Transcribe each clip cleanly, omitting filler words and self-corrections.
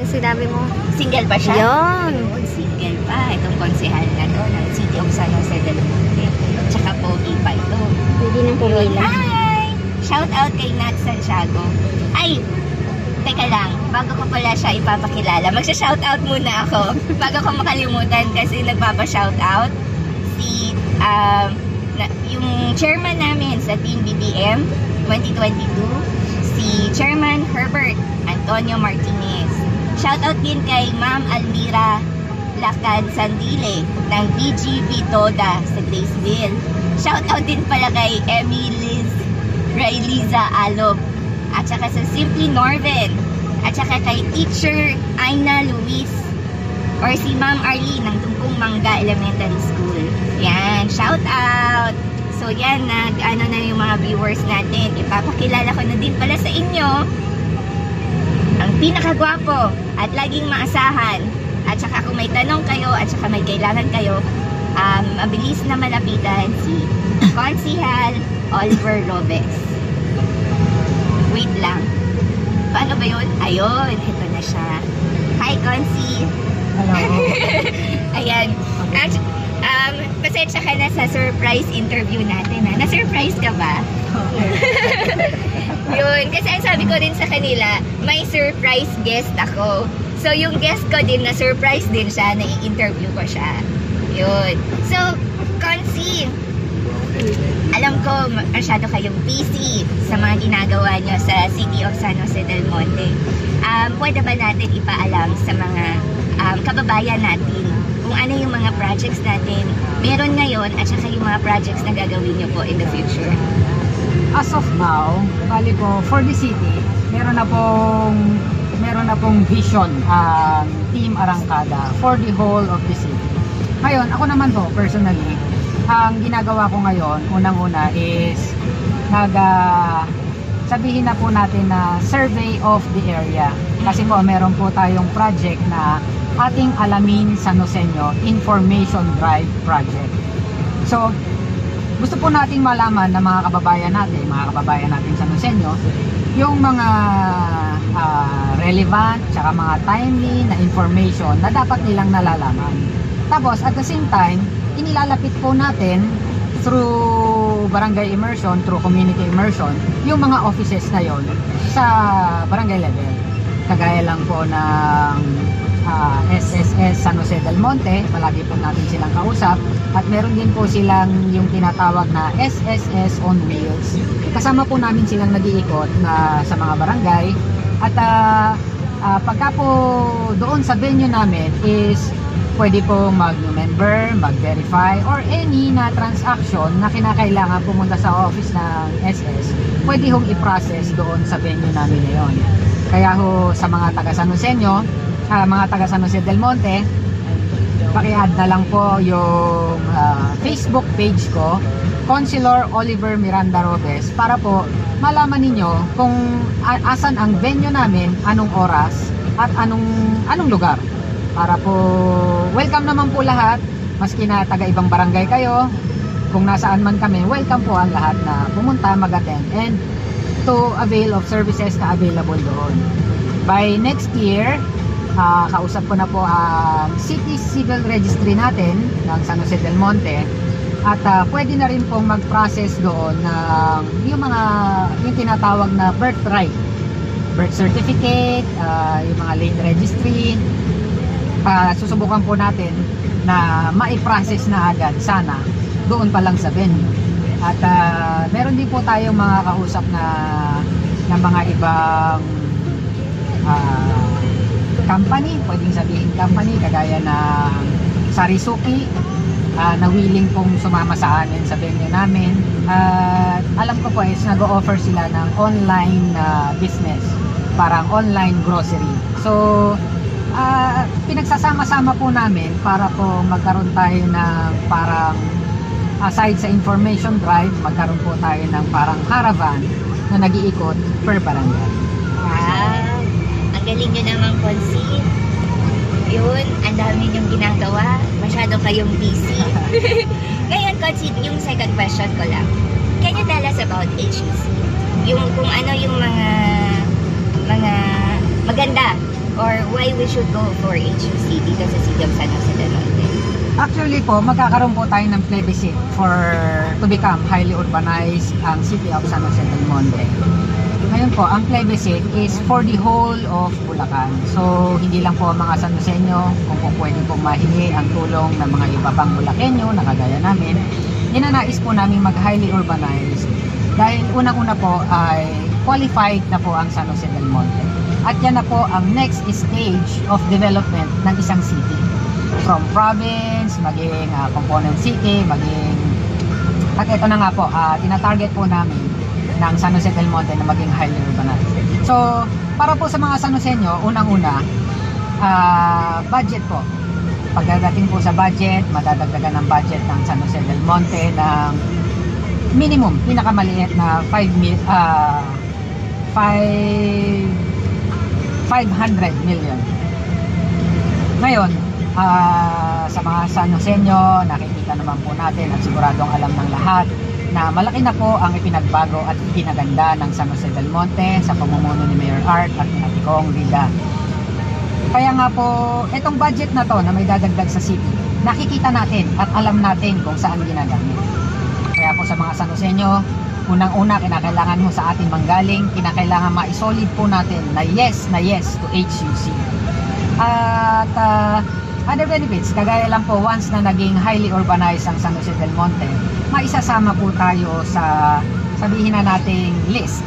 sinabi mo? Single pa siya? Yun. Yun, single pa. Itong konsehal na to ng City of San Jose del Monte. Tsaka pogi pa ito. Pwede nang pumila. Hi! Shout out kay Nat Santiago. Ay, teka lang, bago ko pala siya ipapakilala, magsha-shout out muna ako. Bago ko makalimutan kasi nagpapa-shout out si yung chairman namin sa Team BBM 2022, si Chairman Herbert Antonio Martinez. Shout out din kay Ma'am Almira Lakad Sandile ng BGB Toda sa Graceville. Shout out din pala kay Emily Railiza Alob. At saka sa Simply Norven. At saka kay Teacher Aina Luis. Or si Ma'am Arlene ng Tungkong Mangga Elementary School. Yan, shout out! So yan, ano na yung mga viewers natin. Ipapakilala ko na din pala sa inyo ang pinakagwapo at laging maasahan. At saka kung may tanong kayo at saka may kailangan kayo, mabilis na malapitan si Consihal Oliver Robes. Wait lang. Paano ba yun? Ayun, ito na siya. Hi, Consi! Hello. Ayan. Pasensya ka na sa surprise interview natin. Ha? Na-surprise ka ba? Yun. Kasi ang sabi ko din sa kanila, may surprise guest ako. So, yung guest ko din, na-surprise din siya, na i-interview ko siya. Yun. So, Consi, alam ko, masyado kayong busy sa mga ginagawa nyo sa City of San Jose del Monte. Pwede ba natin ipaalam sa mga kababayan natin kung ano yung mga projects natin meron ngayon at saka yung mga projects na gagawin nyo po in the future? As of now, bali po, for the city, meron na pong vision ang Team Arangkada for the whole of the city. Ngayon, ako naman po, personally, ang ginagawa ko ngayon, unang-una is sabihin na po natin na survey of the area. Kasi po, meron po tayong project na ating alamin San Joseño Information Drive Project. So, gusto po nating malaman ng mga kababayan natin San Joseño, yung mga relevant tsaka mga timely na information na dapat nilang nalalaman. Tapos, at the same time, inilalapit po natin through barangay immersion, through community immersion, yung mga offices na yon sa barangay level. Kagaya lang po ng SSS San Jose del Monte, palagi po natin silang kausap. At meron din po silang yung tinatawag na SSS on Wheels. Kasama po namin silang nag-iikot sa mga barangay. At pagka po doon sa venue namin is pwede po mag-new member, mag-verify, or any na transaction na kinakailangan pumunta sa office ng SS, pwede hong i-process doon sa venue namin ngayon. Kaya ho sa mga taga San Joseño, mga taga San Jose del Monte, paki-add na lang po yung Facebook page ko, Consular Oliver Miranda Robes, para po malaman ninyo kung asan ang venue namin, anong oras, at anong lugar. Para po welcome naman po lahat, maski na taga ibang barangay kayo, kung nasaan man kami, welcome po ang lahat na pumunta, mag-attend, and to avail of services na available doon. By next year, kausap ko na po ang City Civil Registry natin ng San Jose del Monte, at pwede na rin pong mag-process doon ng yung tinatawag na birth certificate, yung mga late registry. Susubukan po natin na mai-process na agad sana doon pa lang sa venue. At meron din po tayong mga kausap na mga ibang company, pwedeng sabihin company, kagaya ng Sarisuki, na willing pong sumama sa amin sa venue namin. Alam ko po is nag-o-offer sila ng online business, parang online grocery. So, pinagsasama-sama po namin para po magkaroon tayo ng parang aside sa information drive, magkaroon po tayo ng parang caravan na nag-iikot per barangay. Wow! Ang galing nyo naman, Consi. Yun, ang dami nyong ginagawa. Masyado kayong busy. Ngayon, Consi, yung second question ko lang. Can you tell us about HEC? Yung kung ano yung mga maganda or why why we should go for HUC dito sa City of San Jose del Monte? Actually po, magkakaroon po tayo ng plebiscite to become highly urbanized ang City of San Jose del Monte. Ngayon po, ang plebiscite is for the whole of Bulacan. So, hindi lang po mga San Joseño, kung po pwede po mahingi ang tulong ng mga iba pang Bulakenyo na kagaya namin. Ninanais po namin mag-highly urbanized dahil unang-una po ay qualified na po ang San Jose del Monte. At yan na po ang next stage of development ng isang city. From province, maging component city, maging... At ito na nga po, tinatarget po namin ng San Jose del Monte na maging highly urbanized. So, para po sa mga San Joseño, unang-una, budget po. Pagdating po sa budget, madadagdagan ng budget ng San Jose del Monte ng minimum, pinakamaliit na 500 million. Ngayon, sa mga San Joseño, nakikita naman po natin at siguradong alam ng lahat na malaki na po ang ipinagbago at ipinaganda ng San Jose del Monte sa pamumuno ni Mayor Art at ni Ate Kong Rida. Kaya nga po, itong budget na to na may dadagdag sa city, nakikita natin at alam natin kung saan ginagamit. Kaya po sa mga San Joseño, unang-una kinakailangan mo sa ating manggaling, kinakailangan ma-solid po natin na yes to HUC. At other benefits, kagaya lang po once na naging highly urbanized ang San Jose del Monte, maisasama po tayo sa sabihin na nating list.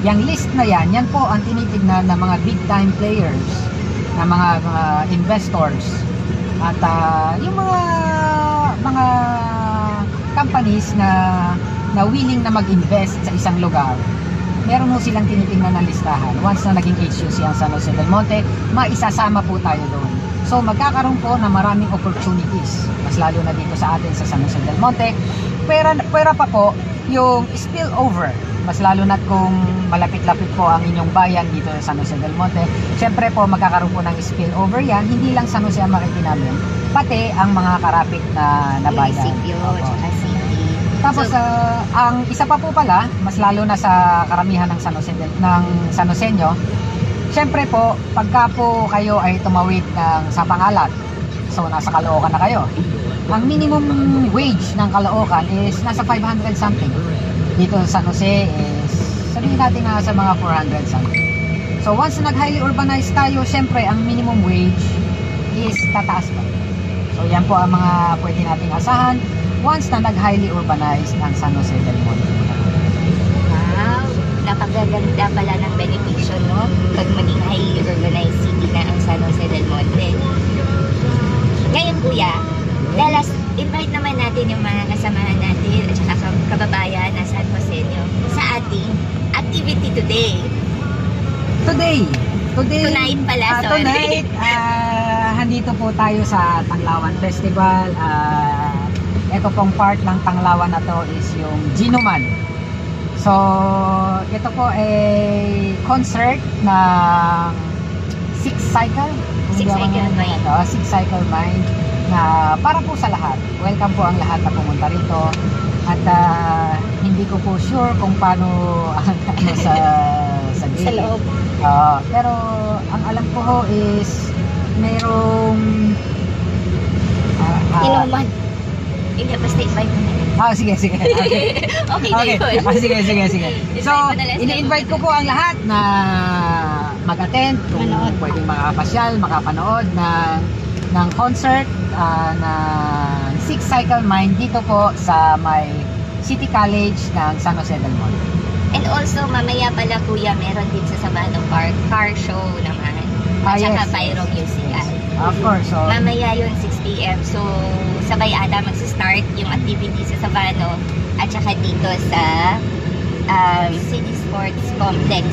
Yung list na yan po ang tinitignan ng mga big time players, ng mga investors at yung mga companies na willing na mag-invest sa isang lugar. Meron mo silang tinitingnan na listahan. Once na naging HUC ang San Jose del Monte, maisasama po tayo doon. So magkakaroon po na maraming opportunities, mas lalo na dito sa atin sa San Jose del Monte. Pwera pa po yung spillover, mas lalo na kung malapit-lapit po ang inyong bayan dito sa San Jose del Monte. Siyempre po magkakaroon po ng spillover yan, hindi lang San Jose ang makikinamin, pati ang mga karapit na bayan. Munisipyo, tsaka city. Tapos ang isa pa po pala, mas lalo na sa karamihan ng San Joseño, siyempre po, pagka po kayo ay tumawid sa Pangalat, so nasa Caloocan na kayo, ang minimum wage ng Caloocan is nasa 500 something. Dito sa San Jose is, sabihin natin na sa mga 400 something. So once na nag-highly urbanized tayo, siyempre ang minimum wage is tataas pa. So yan po ang mga pwede nating asahan once na nag-highly urbanized ang San Jose del Monte. Wow, napakaganda pala ng beneficio, no? Pag maging highly urbanized city na ang San Jose del Monte. Ngayon, kuya, invite naman natin yung mga kasamahan natin at saka kababayan na San Joseño sa ating activity today. Tonight pala, sorry. Tonight, handito po tayo sa Tanglawan Festival. Ito pong part ng Tanglawan na to is yung Ginuman. So, ito po ay concert ng Six Cycle Mind. Six Cycle Mind na para po sa lahat. Welcome po ang lahat na pumunta rito. At hindi ko po sure kung paano sa gate. Sa loob. Pero ang alam ko ho is mayroong Inuman. Basta invite mo na. Sige. Okay. Sige. So, ini-invite ko po ang lahat na mag-attend, kung pwedeng makapasyal, makapanood ng concert ng Six Cycle Mind dito po sa may City College ng San Jose del Monte. And also, mamaya pala kuya, meron din sa Sabano Park, car show naman. At saka pyro musical. Of course. So, mamaya yun, 6 p.m. So, sabay ata mag-start yung activity sa Sabano at saka dito sa City Sports Complex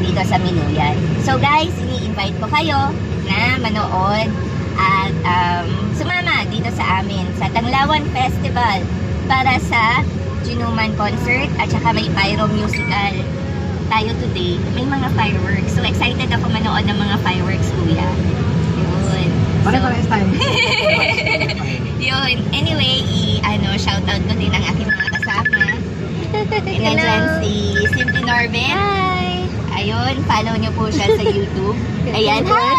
dito sa Minuyan. So guys, ini-invite ko kayo na manood at sumama dito sa amin sa Tanglawan Festival para sa Ginuman concert at saka may pyro musical tayo today. May mga fireworks. So excited ako manood ng mga fireworks, kuya. Yun. Pare-pares tayo. Yun. Anyway, shoutout ko din ang aking mga kasama. Nandiyan si Simply Norbert. Hi! Ayun, follow nyo po siya sa YouTube. Ayan, hi!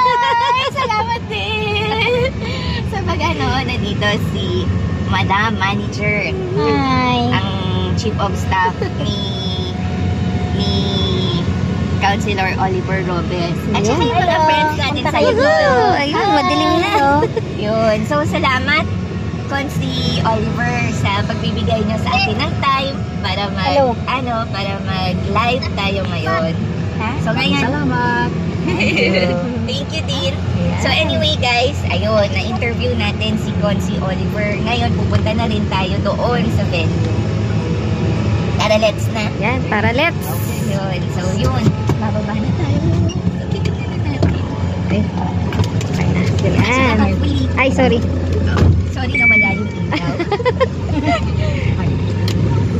salamat din. Sa nandito si Madam Manager. Hi. Ang Chief of Staff ni Councilor Oliver Robes. At saka yung mga friends natin sa YouTube. Ayun, madilim na. Yun. So, salamat Consi Oliver sa pagbibigay niyo sa akin ng time para para mag-live tayo ngayon. So, ngayon, Salamat. thank you din. So anyway guys, ayun, na-interview natin si Consi Oliver. Ngayon, pupunta na rin tayo doon sa venue. Tara, let's na. Yan, tara, let's. Yun. So yun, bababa na tayo. Ay, Yan. yan. Ay, sorry. Sorry na wala yung ilaw.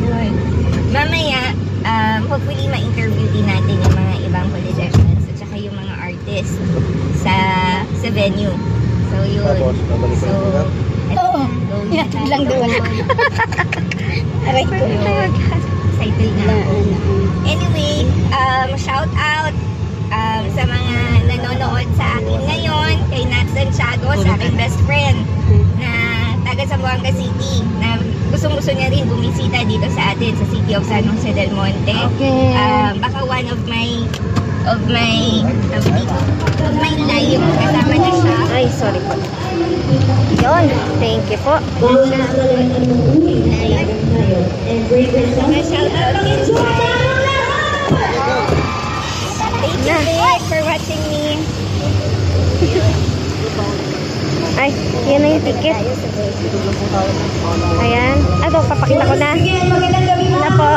Yun. Mamaya, hopefully ma-interview din natin yung mga ibang politicians at saka yung mga artists sa venue. So yun. So, lang doon. Aray ko. Excited na ako. Anyway, shout out sa mga nanonood sa akin ngayon, kay Nat Santiago, sa aking best friend na taga Zamboanga City, na gustong-gusto niya rin bumisita dito sa atin sa City of San Jose del Monte. Okay. Baka one of my live kasama niya siya. Ay, sorry po. Yun, thank you po. Shout out din siya. Thank you Vic, for watching me. Ay, yan na yung ticket. Ayan. Papakita ko na. Na po.